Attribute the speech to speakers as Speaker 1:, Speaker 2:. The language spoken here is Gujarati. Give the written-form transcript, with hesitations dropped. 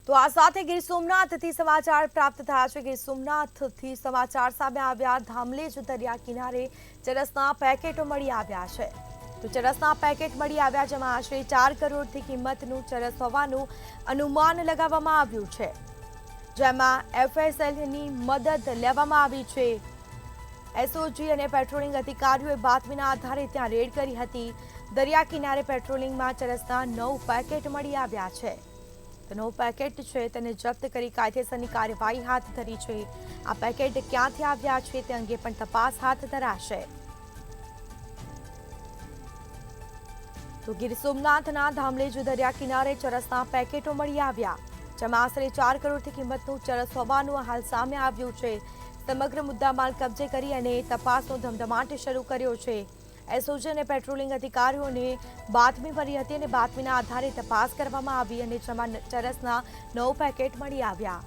Speaker 1: તો આ સાથે ગીર સોમનાથથી સમાચાર પ્રાપ્ત થયા છે। ગીર સોમનાથથી સમાચાર સામે આવ્યા। ધામલેજ દરિયા કિનારે ચરસના પેકેટો મળી આવ્યા છે। તો ચરસના પેકેટ મળી આવ્યા, જેમાં આશરે 4 કરોડથી કિંમતનું ચરસ હોવાનું અનુમાન લગાવવામાં આવ્યું છે, જેમાં એફએસએલની મદદ લેવામાં આવી છે। એસઓજી અને પેટ્રોલિંગ અધિકારીઓએ બાતમીના આધારે ત્યાં રેડ કરી હતી। દરિયા કિનારે પેટ્રોલિંગમાં ચરસના 9 પેકેટ મળી આવ્યા છે। તો 9 પેકેટ છે તેને જપ્ત કરી કાયદેસરની કાર્યવાહી હાથ ધરી છે। આ પેકેટ ક્યાંથી આવ્યા છે તે અંગે પણ તપાસ હાથ ધરાશે। તો ગીર સોમનાથના ધામલેજ દરિયા કિનારે ચરસના પેકેટો મળી આવ્યા, જેમાં આશરે 4 કરોડથી કિંમતનું ચરસ હોવાનું હાલ સામે આવ્યું છે। સમગ્ર મુદ્દામાલ કબજે કરી અને તપાસનો ધમધમાટ શરૂ કર્યો છે। એસઓજી અને પેટ્રોલિંગ અધિકારીઓને બાતમી મળી હતી અને બાતમીના આધારે તપાસ કરવામાં આવી અને જેમાં ચરસના 9 પેકેટ મળી આવ્યા।